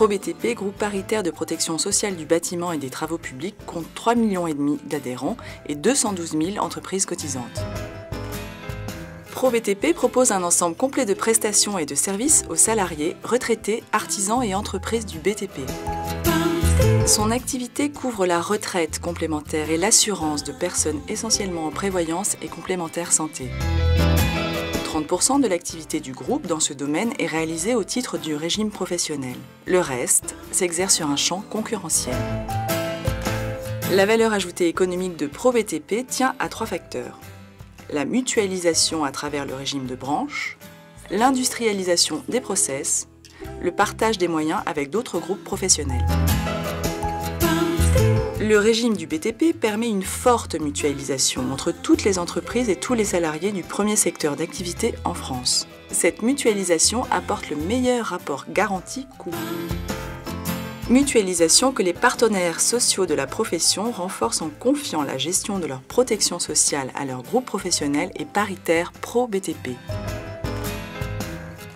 ProBTP, groupe paritaire de protection sociale du bâtiment et des travaux publics, compte 3,5 millions d'adhérents et 212 000 entreprises cotisantes. ProBTP propose un ensemble complet de prestations et de services aux salariés, retraités, artisans et entreprises du BTP. Son activité couvre la retraite complémentaire et l'assurance de personnes essentiellement en prévoyance et complémentaire santé. 30% de l'activité du groupe dans ce domaine est réalisée au titre du régime professionnel. Le reste s'exerce sur un champ concurrentiel. La valeur ajoutée économique de ProBTP tient à 3 facteurs. La mutualisation à travers le régime de branche, l'industrialisation des process, le partage des moyens avec d'autres groupes professionnels. Le régime du BTP permet une forte mutualisation entre toutes les entreprises et tous les salariés du premier secteur d'activité en France. Cette mutualisation apporte le meilleur rapport garantie-coût. Mutualisation que les partenaires sociaux de la profession renforcent en confiant la gestion de leur protection sociale à leur groupe professionnel et paritaire ProBTP.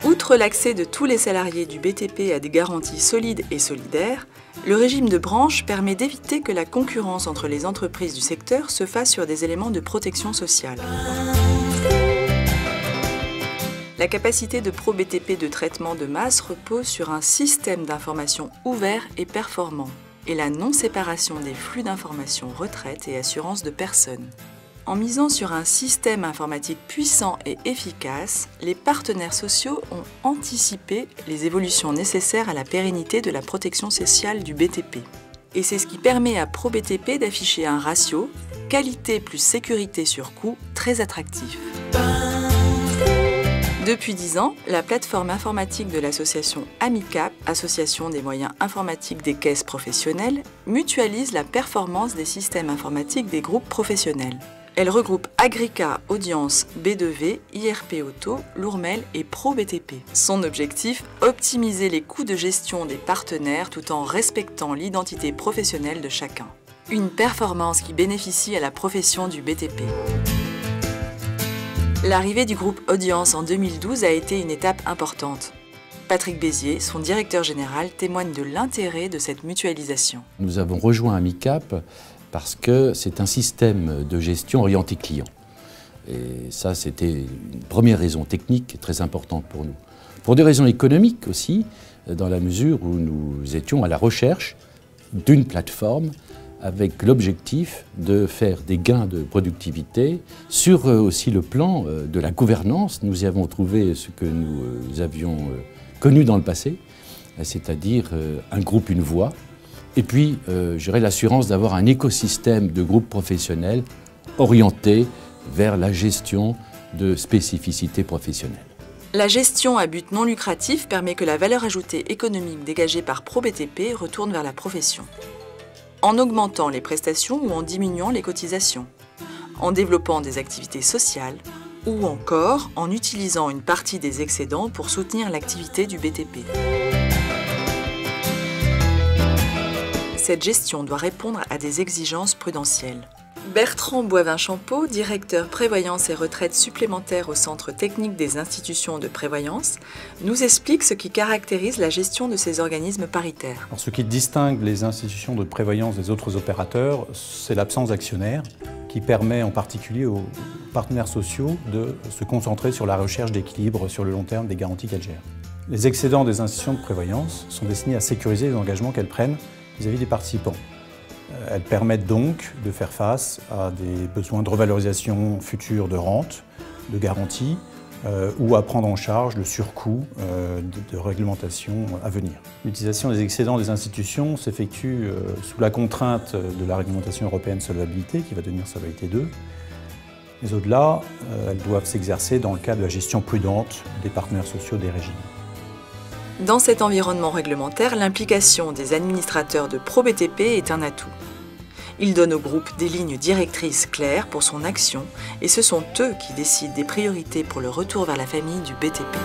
Outre l'accès de tous les salariés du BTP à des garanties solides et solidaires, le régime de branche permet d'éviter que la concurrence entre les entreprises du secteur se fasse sur des éléments de protection sociale. La capacité de ProBTP de traitement de masse repose sur un système d'information ouvert et performant et la non-séparation des flux d'informations retraite et assurance de personnes. En misant sur un système informatique puissant et efficace, les partenaires sociaux ont anticipé les évolutions nécessaires à la pérennité de la protection sociale du BTP. Et c'est ce qui permet à ProBTP d'afficher un ratio qualité plus sécurité sur coût très attractif. Depuis 10 ans, la plateforme informatique de l'association Amicap, Association des moyens informatiques des caisses professionnelles, mutualise la performance des systèmes informatiques des groupes professionnels. Elle regroupe Agrica, Audience, B2V, IRP Auto, Lourmel et ProBTP. Son objectif, optimiser les coûts de gestion des partenaires tout en respectant l'identité professionnelle de chacun. Une performance qui bénéficie à la profession du BTP. L'arrivée du groupe Audience en 2012 a été une étape importante. Patrick Bézier, son directeur général, témoigne de l'intérêt de cette mutualisation. Nous avons rejoint Amicap parce que c'est un système de gestion orienté client. Et ça, c'était une première raison technique très importante pour nous. Pour des raisons économiques aussi, dans la mesure où nous étions à la recherche d'une plateforme avec l'objectif de faire des gains de productivité. Sur aussi le plan de la gouvernance, nous y avons trouvé ce que nous avions connu dans le passé, c'est-à-dire un groupe, une voix, et puis j'aurais l'assurance d'avoir un écosystème de groupes professionnels orientés vers la gestion de spécificités professionnelles. La gestion à but non lucratif permet que la valeur ajoutée économique dégagée par ProBTP retourne vers la profession. En augmentant les prestations ou en diminuant les cotisations, en développant des activités sociales ou encore en utilisant une partie des excédents pour soutenir l'activité du BTP. Cette gestion doit répondre à des exigences prudentielles. Bertrand Boivin-Champeau, directeur prévoyance et retraite supplémentaire au Centre technique des institutions de prévoyance, nous explique ce qui caractérise la gestion de ces organismes paritaires. Alors, ce qui distingue les institutions de prévoyance des autres opérateurs, c'est l'absence d'actionnaires qui permet en particulier aux partenaires sociaux de se concentrer sur la recherche d'équilibre sur le long terme des garanties qu'elles gèrent. Les excédents des institutions de prévoyance sont destinés à sécuriser les engagements qu'elles prennent vis-à-vis des participants. Elles permettent donc de faire face à des besoins de revalorisation future de rente, de garantie, ou à prendre en charge le surcoût de réglementation à venir. L'utilisation des excédents des institutions s'effectue sous la contrainte de la réglementation européenne solvabilité, qui va devenir solvabilité 2. Mais au-delà, elles doivent s'exercer dans le cadre de la gestion prudente des partenaires sociaux des régimes. Dans cet environnement réglementaire, l'implication des administrateurs de ProBTP est un atout. Ils donnent au groupe des lignes directrices claires pour son action et ce sont eux qui décident des priorités pour le retour vers la famille du BTP.